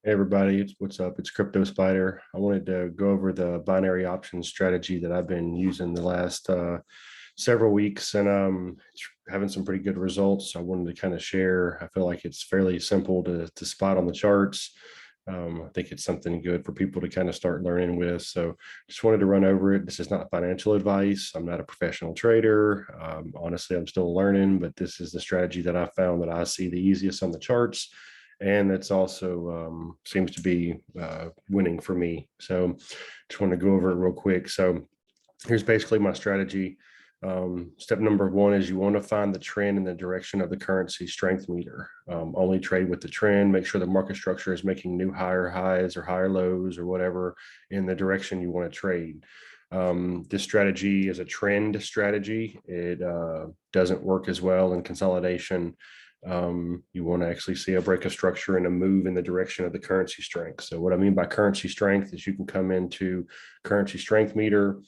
Hey everybody, what's up? It's TheCryptoSpyder. I wanted to go over the binary options strategy that I've been using the last several weeks, and it's having some pretty good results. So I wanted to kind of share. I feel like it's fairly simple to spot on the charts. I think it's something good for people to kind of start learning with. So just wanted to run over it. This is not financial advice. I'm not a professional trader. Honestly, I'm still learning, but this is the strategy that I found that I see the easiest on the charts. And that's also seems to be winning for me. So just want to go over it real quick. So here's basically my strategy. Step number one is you want to find the trend in the direction of the currency strength meter. Only trade with the trend. Make sure the market structure is making new higher highs or higher lows or whatever in the direction you want to trade. This strategy is a trend strategy. It doesn't work as well in consolidation. You want to actually see a break of structure and a move in the direction of the currency strength. So what I mean by currency strength is you can come into currency strength meter.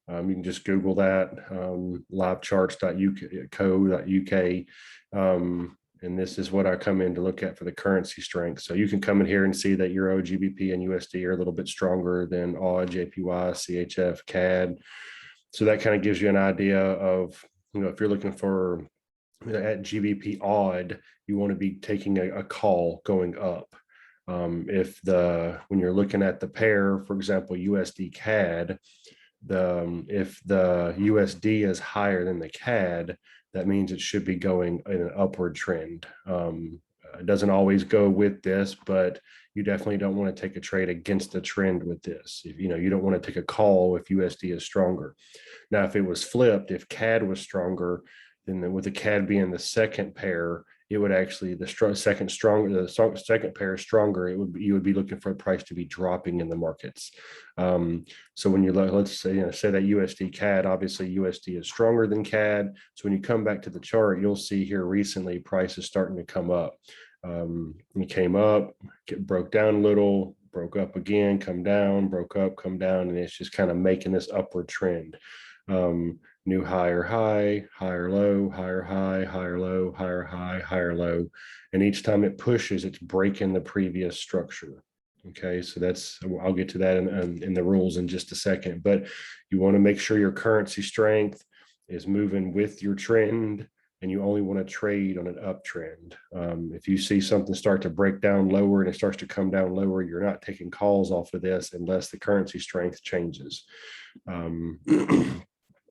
You can just Google that, livecharts.co.uk. And this is what I come in to look at for the currency strength. So you can come in here and see that Euro, GBP, and USD are a little bit stronger than AUD, JPY, CHF, CAD. So that kind of gives you an idea of, if you're looking for at GBP odd, you want to be taking a call going up. When you're looking at the pair, for example, USD CAD, if the USD is higher than the CAD, that means it should be going in an upward trend. It doesn't always go with this, but you definitely don't want to take a trade against the trend with this. You don't want to take a call if USD is stronger. Now, if it was flipped, if CAD was stronger, then with the CAD being the second pair, it would actually the second pair stronger. You would be looking for a price to be dropping in the markets. So when you let's say that USD CAD, obviously USD is stronger than CAD. So when you come back to the chart, you'll see here recently prices starting to come up. It came up, broke down a little, broke up again, come down, broke up, come down, and it's just kind of making this upward trend. New higher high, higher low, higher high, higher low, higher high, higher low. And each time it pushes, it's breaking the previous structure. Okay, so I'll get to that in the rules in just a second, but you want to make sure your currency strength is moving with your trend, and you only want to trade on an uptrend. If you see something start to break down lower and it starts to come down lower, you're not taking calls off of this unless the currency strength changes.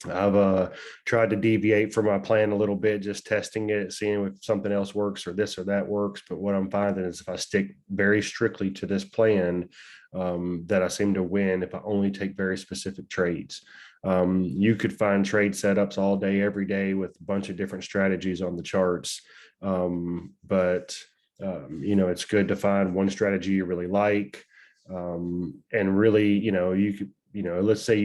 I've tried to deviate from my plan a little bit, just testing it, seeing if something else works or this or that works. But what I'm finding is if I stick very strictly to this plan, that I seem to win if I only take very specific trades. You could find trade setups all day, every day with a bunch of different strategies on the charts. But it's good to find one strategy you really like. And really, you could, let's say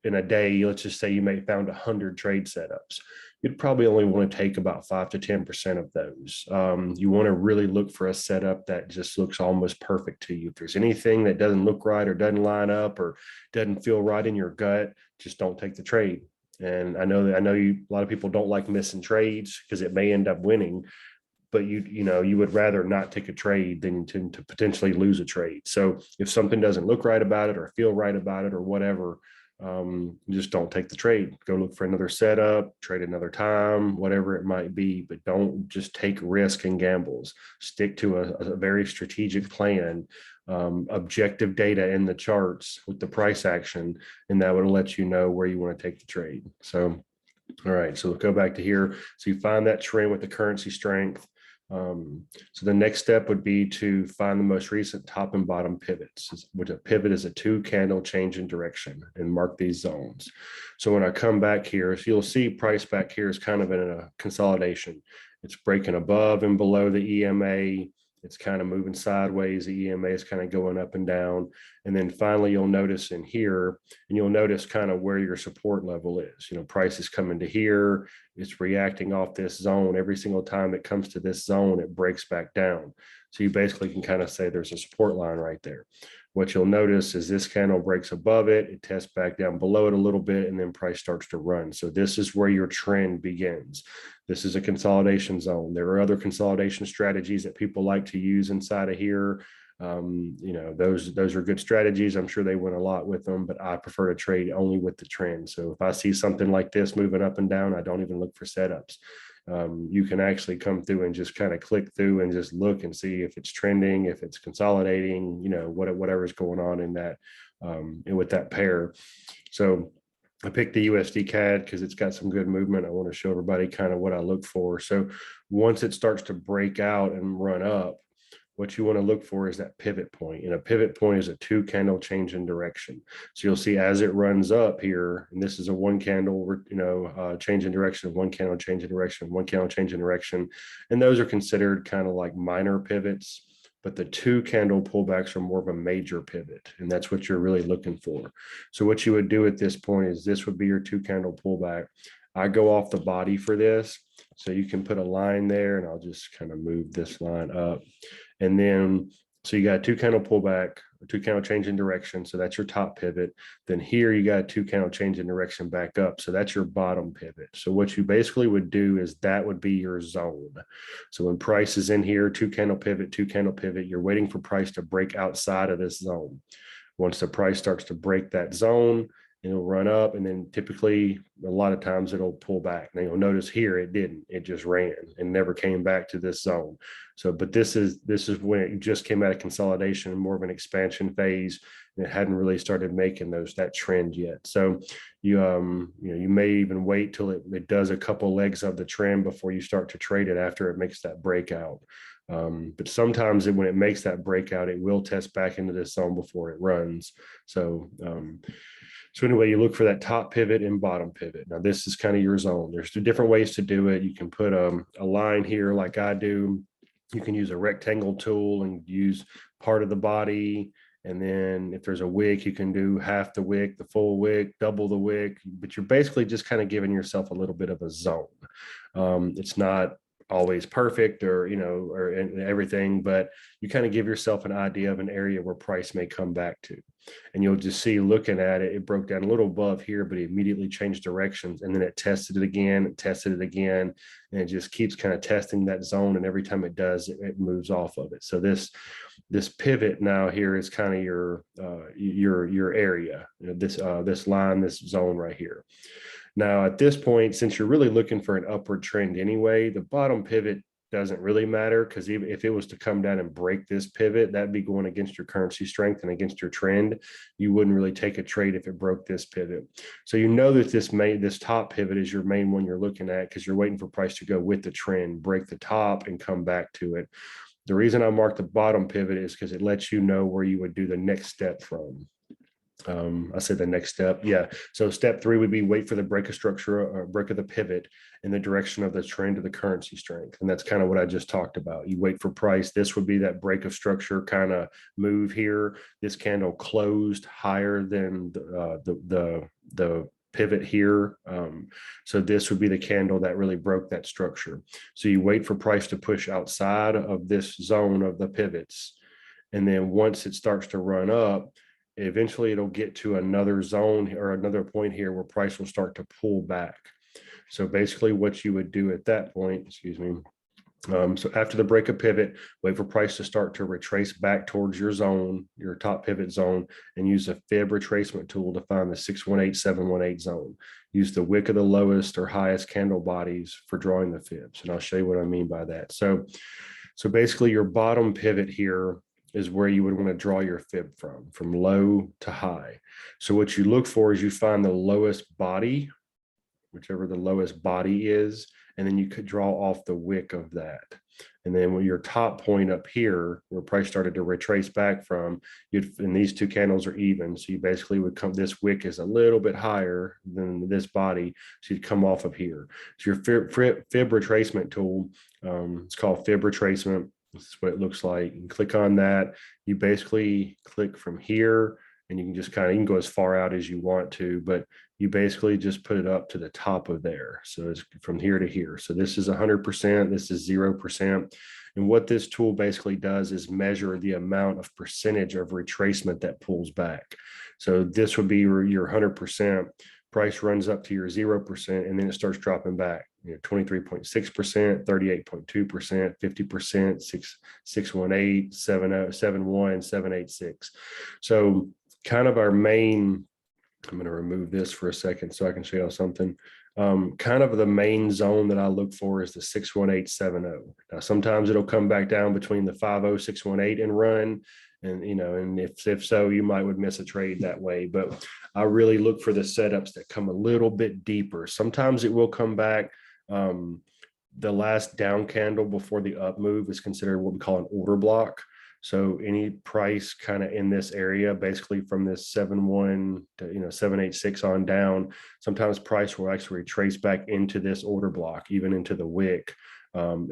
in a day, let's just say you may found 100 trade setups. You'd probably only want to take about 5 to 10% of those. You want to really look for a setup that just looks almost perfect to you. If there's anything that doesn't look right or doesn't line up or doesn't feel right in your gut, just don't take the trade. And I know a lot of people don't like missing trades because it may end up winning, but you would rather not take a trade than to potentially lose a trade. So if something doesn't look right about it or feel right about it or whatever, just don't take the trade. Go look for another setup, trade another time, whatever it might be, but don't just take risk and gambles. Stick to a very strategic plan, objective data in the charts with the price action, and that would let you know where you want to take the trade. So, all right, so we'll go back to here. So you find that trend with the currency strength. So the next step would be to find the most recent top and bottom pivots, which a pivot is a 2-candle change in direction, and mark these zones. So when I come back here, so you'll see price back here is kind of in a consolidation. It's breaking above and below the EMA. It's kind of moving sideways. The EMA is kind of going up and down. And then finally, you'll notice in here, and you'll notice kind of where your support level is. Price is coming to here. It's reacting off this zone. Every single time it comes to this zone, it breaks back down. So you basically can kind of say there's a support line right there. What you'll notice is this candle breaks above it, it tests back down below it a little bit, and then price starts to run. So this is where your trend begins. This is a consolidation zone. There are other consolidation strategies that people like to use inside of here. You know, those are good strategies. I'm sure they win a lot with them, but I prefer to trade only with the trend. So if I see something like this moving up and down, I don't even look for setups. You can actually come through and just kind of click through and just look and see if it's trending, if it's consolidating, you know, whatever's going on in that and with that pair. So I picked the USD CAD because it's got some good movement. I want to show everybody kind of what I look for. So once it starts to break out and run up, what you want to look for is that pivot point. And a pivot point is a 2 candle change in direction. So you'll see as it runs up here, and this is a 1 candle, you know, change in direction, 1 candle change in direction, 1 candle change in direction. And those are considered kind of like minor pivots, but the 2 candle pullbacks are more of a major pivot. And that's what you're really looking for. So what you would do at this point is this would be your 2 candle pullback. I go off the body for this. So you can put a line there, and I'll just kind of move this line up. And then, so you got a 2 candle pullback, a 2 candle change in direction. So that's your top pivot. Then here you got a 2 candle change in direction back up. So that's your bottom pivot. So what you basically would do is that would be your zone. So when price is in here, 2 candle pivot, 2 candle pivot, you're waiting for price to break outside of this zone. Once the price starts to break that zone, it'll run up, and then typically a lot of times it'll pull back. Now you'll notice here it didn't. It just ran and never came back to this zone. So, but this is when it just came out of consolidation, more of an expansion phase, and it hadn't really started making that trend yet. So you may even wait till it does a couple legs of the trend before you start to trade it after it makes that breakout. But sometimes when it makes that breakout, it will test back into this zone before it runs. So anyway, you look for that top pivot and bottom pivot. Now this is kind of your zone. There's 2 different ways to do it. You can put a line here like I do. You can use a rectangle tool and use part of the body. And then if there's a wick, you can do half the wick, the full wick, double the wick, but you're basically just kind of giving yourself a little bit of a zone. It's not always perfect or everything, but you kind of give yourself an idea of an area where price may come back to. And you'll just see, looking at it, it broke down a little above here, but it immediately changed directions, and then it tested it again, and it just keeps kind of testing that zone. And every time it does, it moves off of it. So this pivot now here is kind of your area, this line, this zone right here. Now, at this point, since you're really looking for an upward trend anyway, the bottom pivot doesn't really matter, because even if it was to come down and break this pivot, that'd be going against your currency strength and against your trend. You wouldn't really take a trade if it broke this pivot. So you know that this top pivot is your main one you're looking at, because you're waiting for price to go with the trend, break the top, and come back to it. The reason I marked the bottom pivot is because it lets you know where you would do the next step from. I said the next step. Yeah. So step 3 would be wait for the break of structure or break of the pivot in the direction of the trend of the currency strength. And that's kind of what I just talked about. You wait for price. This would be that break of structure kind of move here. This candle closed higher than the pivot here. So this would be the candle that really broke that structure. So you wait for price to push outside of this zone of the pivots. And then once it starts to run up, eventually it'll get to another zone or another point here where price will start to pull back. So basically what you would do at that point, so after the break of pivot, wait for price to start to retrace back towards your zone, your top pivot zone, and use the Fib Retracement Tool to find the 618, 718 zone. Use the wick of the lowest or highest candle bodies for drawing the fibs. And I'll show you what I mean by that. So basically your bottom pivot here is where you would want to draw your fib from low to high. So what you look for is you find the lowest body, whichever the lowest body is, and then you could draw off the wick of that. And then when your top point up here, where price started to retrace back from, and these 2 candles are even. So you basically would come, this wick is a little bit higher than this body. So you'd come off of here. So your Fib Retracement Tool, it's called Fib Retracement. This is what it looks like. You click on that. You basically click from here, and you can just you can go as far out as you want to, but you basically just put it up to the top of there. So it's from here to here. So this is 100%, this is 0%. And what this tool basically does is measure the amount of percentage of retracement that pulls back. So this would be your 100%. Price runs up to your 0%, and then it starts dropping back. 23.6%, 38.2%, 50%, 618, 70, 71, 786. So kind of our main, I'm going to remove this for a second so I can show you something. Kind of the main zone that I look for is the 61870. Now, sometimes it'll come back down between the 50618 and run. And, and if so, you would miss a trade that way. But I really look for the setups that come a little bit deeper. Sometimes it will come back. The last down candle before the up move is considered what we call an order block. So any price kind of in this area, basically from this 71 to 786 on down, sometimes price will actually retrace back into this order block, even into the wick,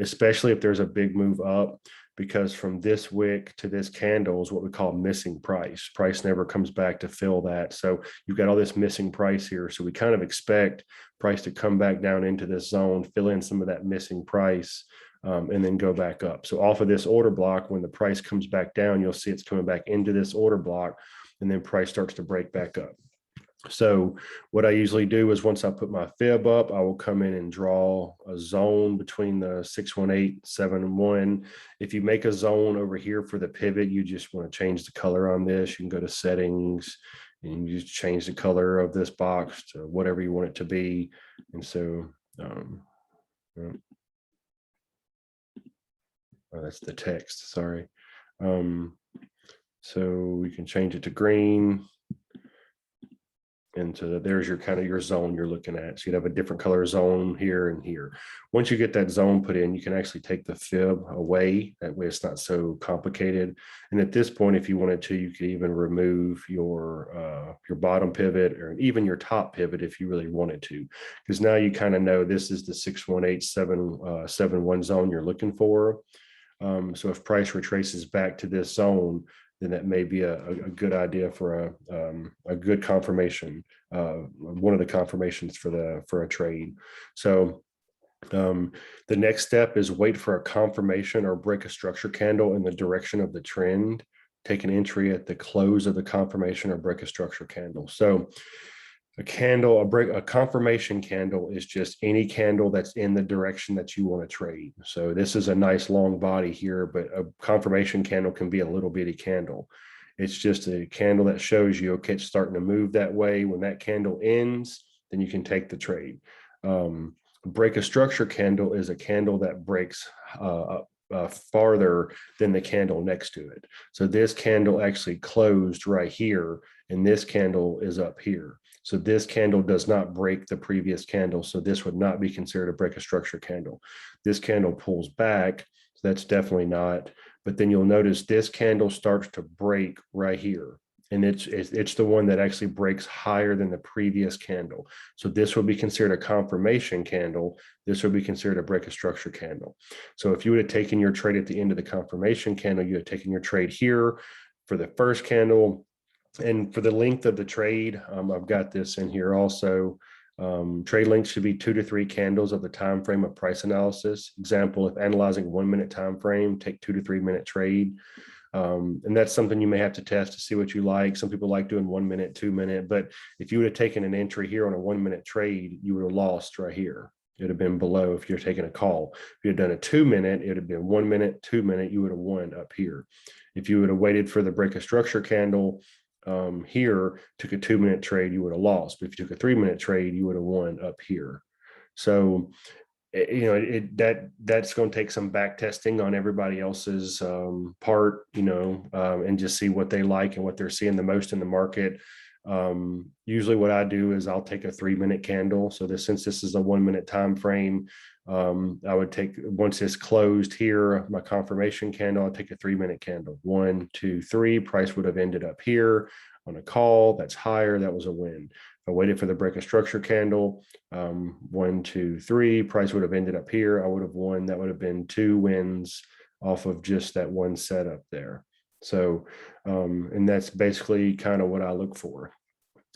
especially if there's a big move up, because from this wick to this candle is what we call missing price. Price never comes back to fill that. So you've got all this missing price here. So we kind of expect price to come back down into this zone, fill in some of that missing price, and then go back up. So off of this order block, when the price comes back down, you'll see it's coming back into this order block, and then price starts to break back up. So what I usually do is once I put my fib up, I will come in and draw a zone between the 618, 71. If you make a zone over here for the pivot, you just want to change the color on this. You can go to settings and you just change the color of this box to whatever you want it to be. And so, oh, that's the text, sorry. So we can change it to green. And so there's your kind of your zone you're looking at. So you'd have a different color zone here and here. Once you get that zone put in, you can actually take the fib away. That way it's not so complicated. And at this point, if you wanted to, you could even remove your bottom pivot or even your top pivot if you really wanted to, because now you kind of know this is the 61871 zone you're looking for. So if price retraces back to this zone, then that may be a good idea for a good confirmation, one of the confirmations for a trade. So the next step is wait for a confirmation or break a structure candle in the direction of the trend. Take an entry at the close of the confirmation or break a structure candle. So a confirmation candle is just any candle that's in the direction that you want to trade. So this is a nice long body here, but a confirmation candle can be a little bitty candle. It's just a candle that shows you, okay, it's starting to move that way. When that candle ends, then you can take the trade. Break a structure candle is a candle that breaks farther than the candle next to it. So this candle actually closed right here, and this candle is up here. So this candle does not break the previous candle. So this would not be considered a break a structure candle. This candle pulls back. So that's definitely not. But then you'll notice this candle starts to break right here. And it's the one that actually breaks higher than the previous candle. So this would be considered a confirmation candle. This would be considered a break a structure candle. So if you would have taken your trade at the end of the confirmation candle, you had taken your trade here for the first candle. And for the length of the trade, I've got this in here also. Trade length should be 2 to 3 candles of the time frame of price analysis. Example, if analyzing 1 minute time frame, take 2 to 3 minute trade. And that's something you may have to test to see what you like. Some people like doing 1 minute, 2 minute, but if you would have taken an entry here on a 1 minute trade, you would have lost right here. It would have been below if you're taking a call. If you had done a 2 minute, it would have been 1 minute, 2 minute, you would have won up here. If you would have waited for the break a structure candle here, took a 2 minute trade, you would have lost. But if you took a 3 minute trade, you would have won up here. So that's going to take some back testing on everybody else's part, and just see what they like and what they're seeing the most in the market. Usually what I do is I'll take a 3 minute candle. So since this is a 1 minute time frame, I would take, once it's closed here, my confirmation candle, I'll take a 3 minute candle. 1, 2, 3, price would have ended up here on a call. That's higher. That was a win. If I waited for the break of structure candle, 1, 2, 3, price would have ended up here. I would have won. That would have been 2 wins off of just that one setup there. So, and that's basically kind of what I look for.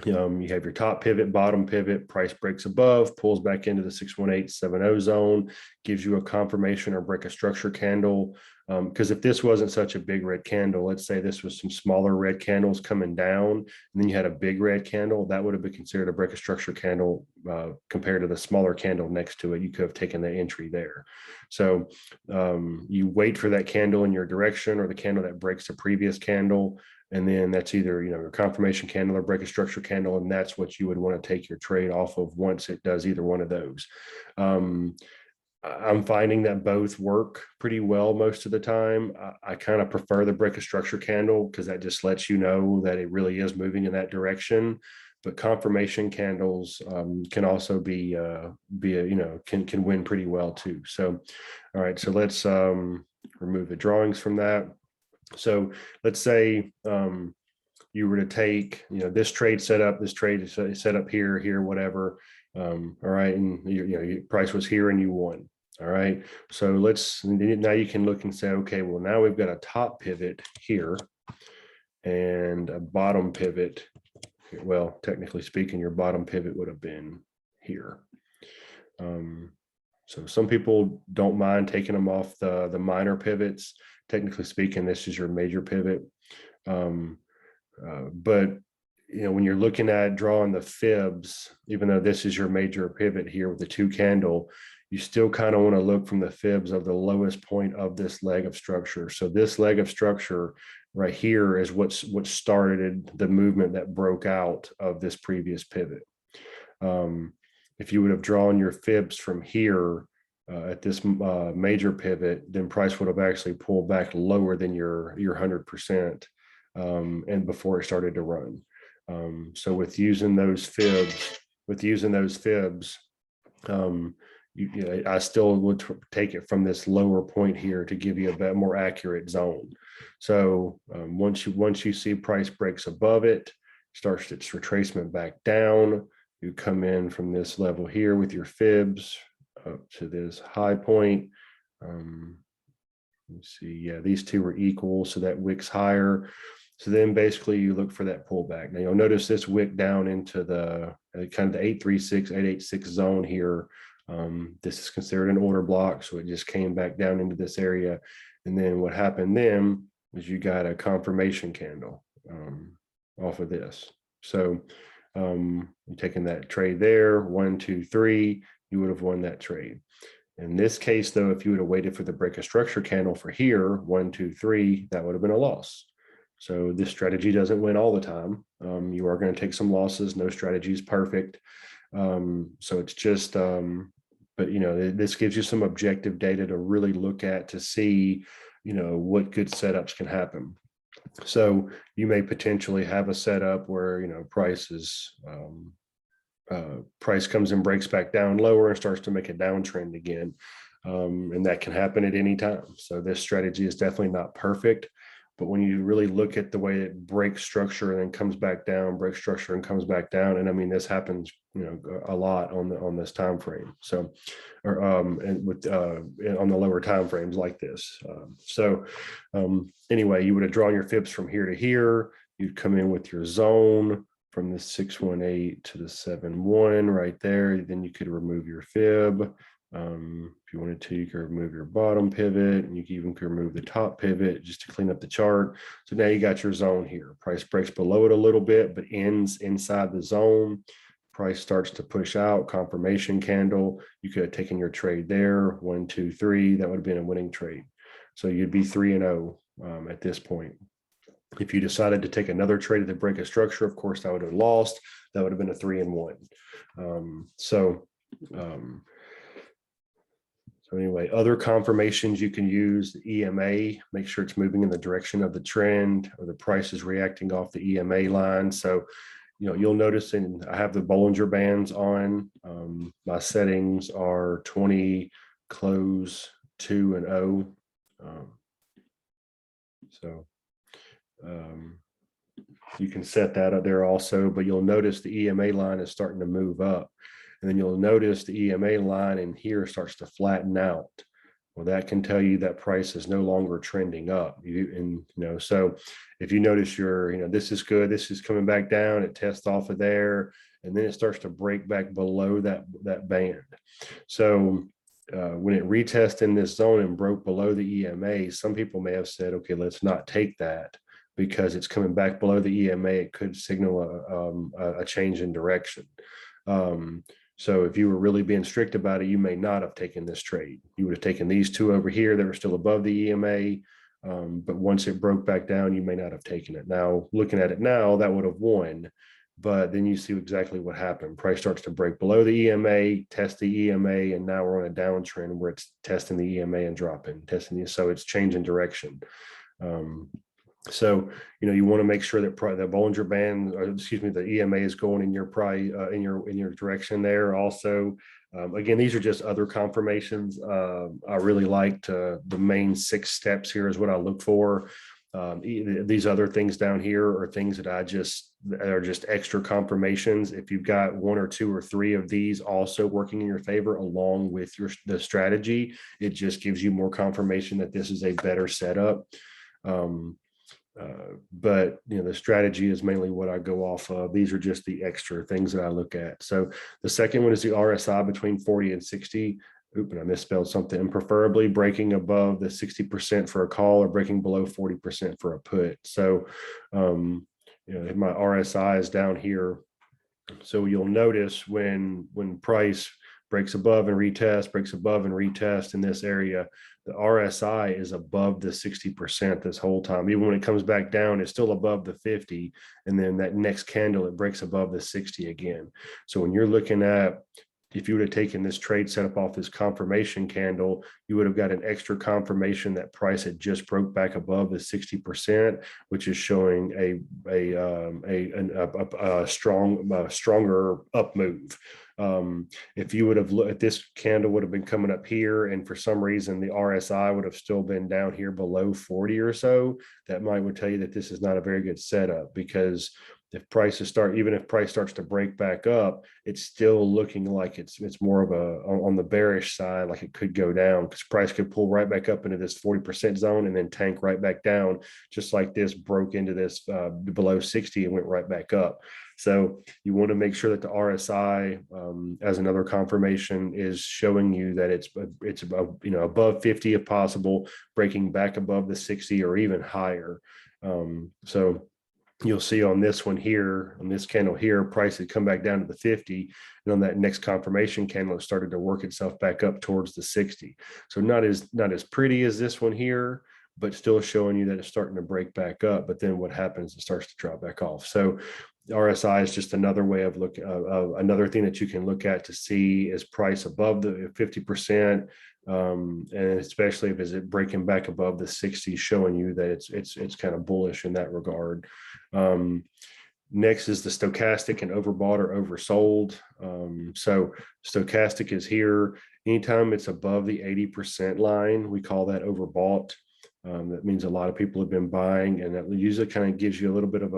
You have your top pivot, bottom pivot, price breaks above, pulls back into the 61870 zone, gives you a confirmation or break a structure candle. Because if this wasn't such a big red candle, let's say this was some smaller red candles coming down, and then you had a big red candle, that would have been considered a break a structure candle compared to the smaller candle next to it, you could have taken the entry there. So you wait for that candle in your direction or the candle that breaks the previous candle. And then that's either, your confirmation candle or break a structure candle. And that's what you would want to take your trade off of once it does either one of those. I'm finding that both work pretty well most of the time. I kind of prefer the break a structure candle because that just lets you know that it really is moving in that direction. But confirmation candles can also be can win pretty well too. So, all right, so let's remove the drawings from that. So let's say you were to take, this trade setup, this trade is set up here, whatever. All right, and your price was here and you won. All right, so now you can look and say, okay, well, now we've got a top pivot here and a bottom pivot. Well, technically speaking, your bottom pivot would have been here. So some people don't mind taking them off the minor pivots. Technically speaking, this is your major pivot. But when you're looking at drawing the fibs, even though this is your major pivot here with the 2 candle, you still kind of want to look from the fibs of the lowest point of this leg of structure. So this leg of structure right here is what started the movement that broke out of this previous pivot. If you would have drawn your fibs from here at this major pivot, then price would have actually pulled back lower than your 100% and before it started to run. So with using those fibs, I still would take it from this lower point here to give you a bit more accurate zone. So once you see price breaks above it, starts its retracement back down, you come in from this level here with your fibs up to this high point. Let's see, yeah, these two are equal, so that wick's higher. So then basically you look for that pullback. Now you'll notice this wick down into the kind of the 836, 886 zone here. This is considered an order block, so it just came back down into this area. And then what happened then is you got a confirmation candle off of this. So you're taking that trade there, 1, 2, 3, you would have won that trade. In this case, though, if you would have waited for the break of structure candle for here, 1, 2, 3, that would have been a loss. So this strategy doesn't win all the time. You are going to take some losses. No strategy is perfect. So it's just, but this gives you some objective data to really look at to see, what good setups can happen. So you may potentially have a setup where, price comes and breaks back down lower and starts to make a downtrend again. And that can happen at any time. So this strategy is definitely not perfect. But when you really look at the way it breaks structure and then comes back down, breaks structure and comes back down, and I mean this happens, a lot on this time frame. So, or and with on the lower time frames like this. Anyway, you would have drawn your fibs from here to here. You'd come in with your zone from the 618 to the 71 right there. Then you could remove your fib. If you wanted to, you could remove your bottom pivot, and you can even remove the top pivot just to clean up the chart. So now you got your zone here. Price breaks below it a little bit, but ends inside the zone. Price starts to push out, confirmation candle. You could have taken your trade there, 1, 2, 3. That would have been a winning trade. So you'd be 3-0 at this point. If you decided to take another trade at the break of structure, of course, that would have lost. That would have been a 3-1. So anyway, other confirmations you can use, the EMA, make sure it's moving in the direction of the trend or the price is reacting off the EMA line. So, you'll notice, and I have the Bollinger Bands on. My settings are 20, close, 2, and 0. You can set that up there also, but you'll notice the EMA line is starting to move up. And then you'll notice the EMA line in here starts to flatten out. Well, that can tell you that price is no longer trending up. So if you notice this is good, this is coming back down, it tests off of there, and then it starts to break back below that band. So when it retests in this zone and broke below the EMA, some people may have said, okay, let's not take that because it's coming back below the EMA. It could signal a change in direction. So if you were really being strict about it, you may not have taken this trade. You would have taken these two over here that were still above the EMA. But once it broke back down, you may not have taken it. Now, looking at it now, that would have won. But then you see exactly what happened. Price starts to break below the EMA, test the EMA, and now we're on a downtrend where it's testing the EMA and dropping, testing the, so it's changing direction. So, you want to make sure that the Bollinger Band, or excuse me, the EMA is going in your price, in your direction there. Also, again, these are just other confirmations. I really liked the main 6 steps here is what I look for. These other things down here are things that are just extra confirmations. If you've got 1 or 2 or 3 of these also working in your favor along with the strategy, it just gives you more confirmation that this is a better setup. But the strategy is mainly what I go off of. These are just the extra things that I look at. So the second one is the RSI between 40 and 60. Oop, and I misspelled something. And preferably breaking above the 60% for a call or breaking below 40% for a put. So my RSI is down here. So you'll notice when price breaks above and retest in this area, the RSI is above the 60% this whole time. Even when it comes back down, it's still above the 50. And then that next candle, it breaks above the 60 again. So when you're looking at, if you would have taken this trade set up off this confirmation candle, you would have got an extra confirmation that price had just broke back above the 60%, which is showing a stronger up move. If you would have looked at this candle would have been coming up here, and for some reason the RSI would have still been down here below 40 or so, that would tell you that this is not a very good setup, because if prices even if price starts to break back up, it's still looking like it's more of on the bearish side, like it could go down, because price could pull right back up into this 40% zone and then tank right back down, just like this broke into this below 60 and went right back up. So you want to make sure that the RSI, as another confirmation, is showing you that it's above 50 if possible, breaking back above the 60 or even higher. So you'll see on this one here, on this candle here, price had come back down to the 50, and on that next confirmation candle, it started to work itself back up towards the 60. So not as pretty as this one here, but still showing you that it's starting to break back up. But then what happens? It starts to drop back off. So RSI is just another way of looking, another thing that you can look at to see is price above the 50%. And especially if is it breaking back above the 60, showing you that it's kind of bullish in that regard. Next is the stochastic and overbought or oversold. So stochastic is here. Anytime it's above the 80% line, we call that overbought. That means a lot of people have been buying, and that usually kind of gives you a little bit of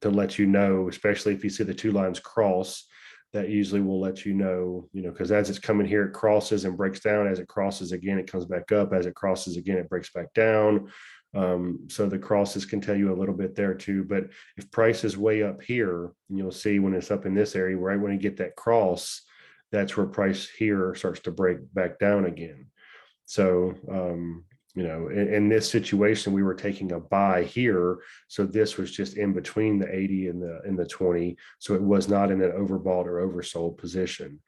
to let you know, especially if you see the 2 lines cross, that usually will let you know, because as it's coming here, it crosses and breaks down. As it crosses again, it comes back up. As it crosses again, it breaks back down. So the crosses can tell you a little bit there too. But if price is way up here, and you'll see when it's up in this area, right when you get that cross, that's where price here starts to break back down again. So, in this situation, we were taking a buy here. So this was just in between the 80 and the 20. So it was not in an overbought or oversold position.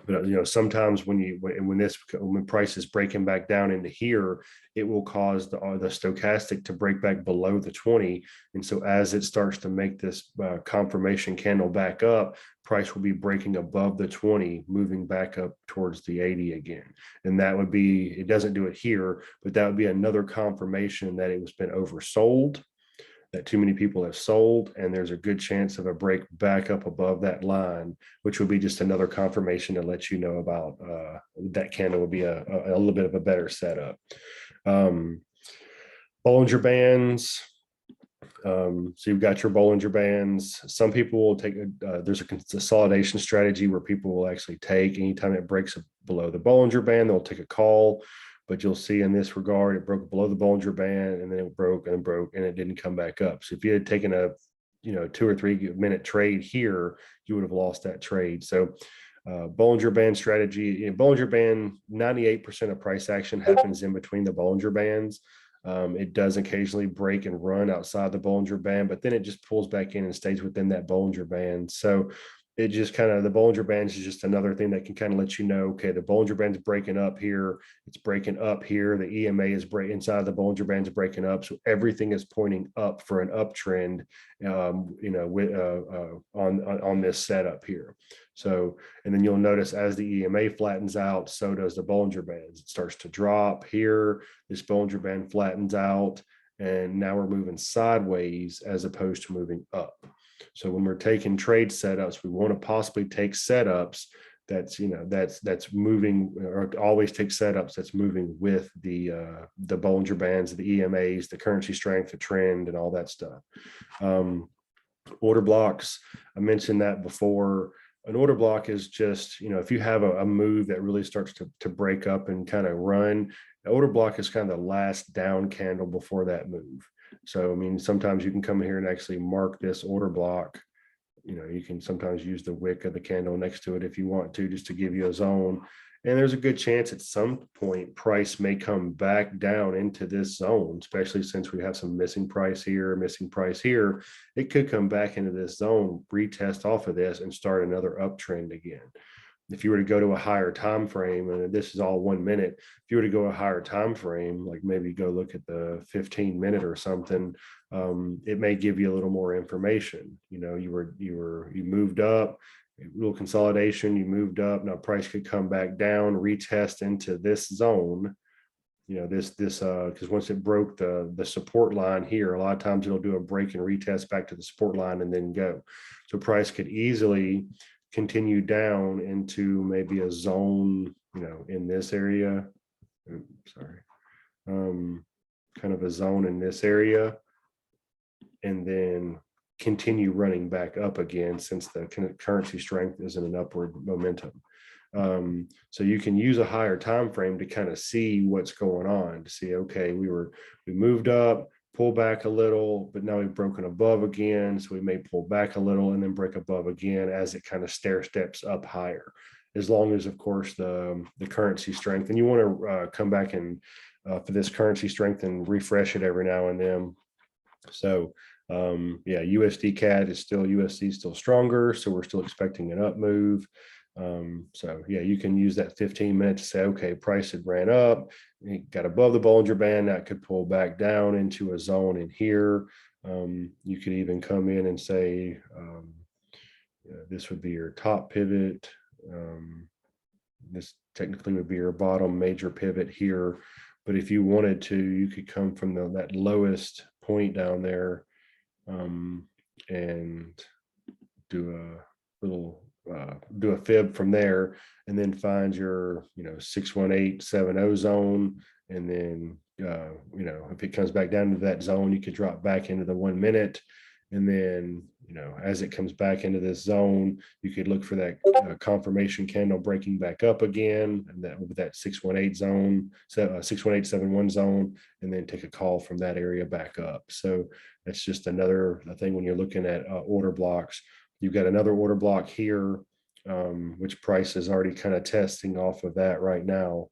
But sometimes when price is breaking back down into here, it will cause the stochastic to break back below the 20. And so as it starts to make this confirmation candle back up, price will be breaking above the 20, moving back up towards the 80 again. And that would be, it doesn't do it here, but that would be another confirmation that it was been oversold, that too many people have sold, and there's a good chance of a break back up above that line, which would be just another confirmation to let you know about that candle would be a little bit of a better setup. Bollinger Bands. So you've got your Bollinger Bands. Some people will take there's a consolidation strategy where people will actually take, anytime it breaks below the Bollinger Band, they'll take a call. But you'll see in this regard, it broke below the Bollinger Band, and then it broke, and it didn't come back up. So if you had taken a 2 or 3 minute trade here, you would have lost that trade. So Bollinger Band strategy, Bollinger Band, 98% of price action happens in between the Bollinger Bands. It does occasionally break and run outside the Bollinger Band, but then it just pulls back in and stays within that Bollinger Band. So it just kind of, the Bollinger Bands is just another thing that can kind of let you know, okay, the Bollinger Band's breaking up here, it's breaking up here, the EMA is inside the Bollinger Band's breaking up, so everything is pointing up for an uptrend, with on this setup here. So, and then you'll notice as the EMA flattens out, so does the Bollinger Bands. It starts to drop here, this Bollinger Band flattens out, and now we're moving sideways as opposed to moving up. So when we're taking trade setups, we want to possibly take setups that's moving, or always take setups that's moving with the Bollinger Bands, the EMAs, the currency strength, the trend, and all that stuff. Order blocks, I mentioned that before. An order block is just, if you have a move that really starts to break up and kind of run, the order block is kind of the last down candle before that move. So, I mean, sometimes you can come here and actually mark this order block. You can sometimes use the wick of the candle next to it if you want to, just to give you a zone. And there's a good chance at some point price may come back down into this zone, especially since we have some missing price here, missing price here. It could come back into this zone, retest off of this, and start another uptrend again. If you were to go to a higher time frame, and this is all 1 minute, if you were to go a higher time frame, like maybe go look at the 15-minute or something, it may give you a little more information. You moved up, little consolidation, you moved up, now price could come back down, retest into this zone. Because once it broke the support line here, a lot of times it'll do a break and retest back to the support line and then go. So price could easily continue down into maybe a zone, in this area. Kind of a zone in this area, and then continue running back up again, since the currency strength is in an upward momentum. So you can use a higher time frame to kind of see what's going on, to see, okay, we moved up, pull back a little, but now we've broken above again, so we may pull back a little and then break above again as it kind of stair steps up higher, as long as, of course, the currency strength. And you want to come back and for this currency strength and refresh it every now and then. So USD CAD is still, USD is still stronger, so we're still expecting an up move. So you can use that 15-minute to say, okay, price had ran up, it got above the Bollinger Band, that could pull back down into a zone in here. You could even come in and say, this would be your top pivot. This technically would be your bottom major pivot here. But if you wanted to, you could come from that lowest point down there, and do a fib from there, and then find your 61870 zone, and then if it comes back down to that zone, you could drop back into the 1 minute, and then as it comes back into this zone, you could look for that confirmation candle breaking back up again, and that with that 618 zone, 61871 zone, and then take a call from that area back up. So that's just another thing when you're looking at order blocks. You've got another order block here, which price is already kind of testing off of that right now.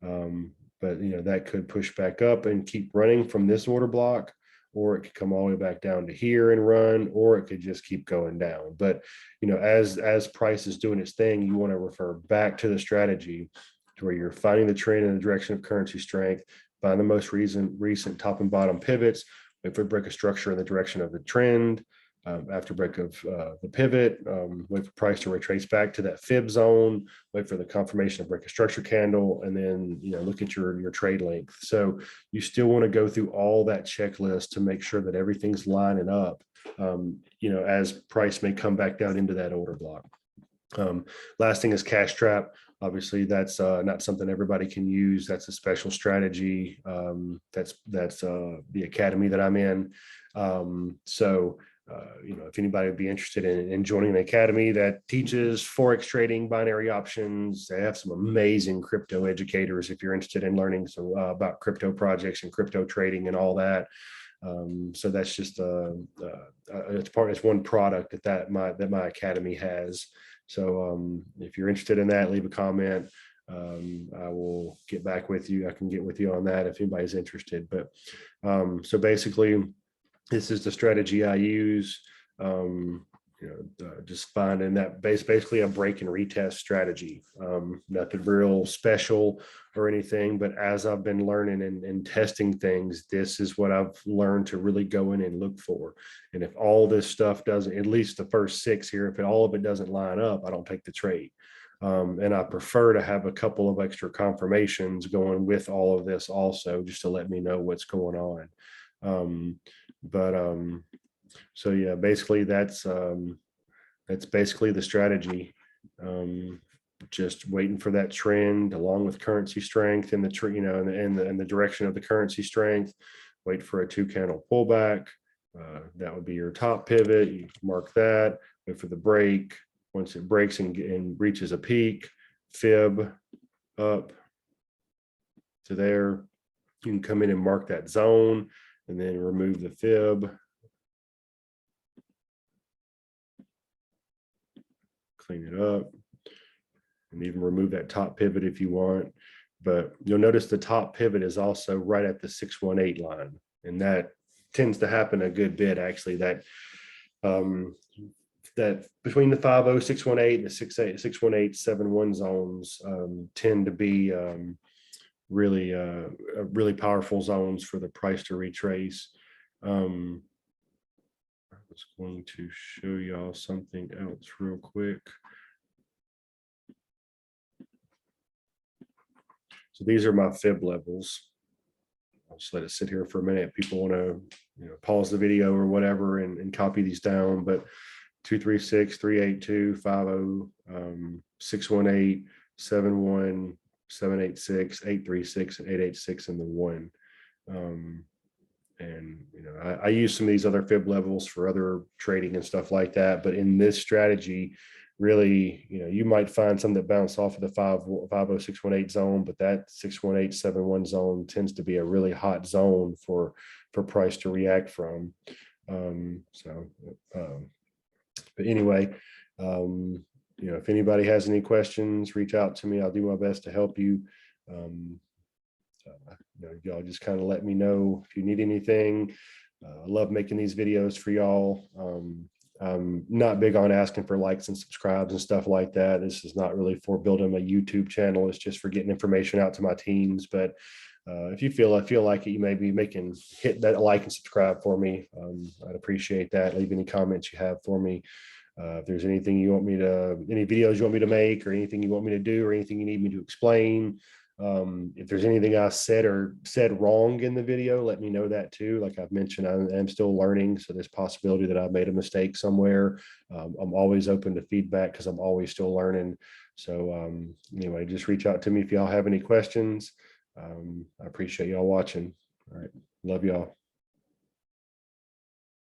But that could push back up and keep running from this order block, or it could come all the way back down to here and run, or it could just keep going down. But as price is doing its thing, you want to refer back to the strategy to where you're finding the trend in the direction of currency strength, find the most recent top and bottom pivots, wait for break of structure in the direction of the trend. After break of the pivot, wait for price to retrace back to that fib zone, wait for the confirmation of break of structure candle, and then look at your trade length. So you still want to go through all that checklist to make sure that everything's lining up, as price may come back down into that order block. Last thing is cash trap. Obviously, that's not something everybody can use. That's a special strategy. That's the academy that I'm in. If anybody would be interested in joining an academy that teaches Forex trading, binary options, they have some amazing crypto educators if you're interested in learning about crypto projects and crypto trading and all that. So that's just it's one product that my academy has. So if you're interested in that, leave a comment. I will get back with you. I can get with you on that if anybody's interested. But so basically, this is the strategy I use. just finding that basically a break and retest strategy. Nothing real special or anything, but as I've been learning and testing things, this is what I've learned to really go in and look for. And if all this stuff doesn't, at least the first 6 here, if all of it doesn't line up, I don't take the trade. And I prefer to have a couple of extra confirmations going with all of this also, just to let me know what's going on. So yeah, basically that's basically the strategy. Just waiting for that trend along with currency strength and the direction of the currency strength. Wait for a 2-candle pullback. That would be your top pivot. You mark that. Wait for the break. Once it breaks and reaches a peak, fib up to there. You can come in and mark that zone and then remove the fib. Clean it up and even remove that top pivot if you want. But you'll notice the top pivot is also right at the 618 line. And that tends to happen a good bit, actually, that between the 50618 and the 61871 zones tend to be really powerful zones for the price to retrace. I was going to show y'all something else real quick. So these are my fib levels. I'll just let it sit here for a minute. If people want to pause the video or whatever and copy these down, but 236, 382, 50, 618, 71, 786, 836, and 886 in the 1. And I use some of these other fib levels for other trading and stuff like that. But in this strategy, really, you might find some that bounce off of the 50618 zone, but that 61871 zone tends to be a really hot zone for price to react from. But anyway, if anybody has any questions, reach out to me. I'll do my best to help you. Y'all just kind of let me know if you need anything. I love making these videos for y'all. I'm not big on asking for likes and subscribes and stuff like that. This is not really for building my YouTube channel. It's just for getting information out to my teams. But if you feel like it, you may be hit that like and subscribe for me. I'd appreciate that. Leave any comments you have for me. If there's anything you want me to, any videos you want me to make, or anything you want me to do, or anything you need me to explain. If there's anything I said wrong in the video, let me know that too. Like I've mentioned, I'm still learning, so there's possibility that I've made a mistake somewhere. I'm always open to feedback because I'm always still learning. So anyway, just reach out to me if y'all have any questions. I appreciate y'all watching. All right, love y'all.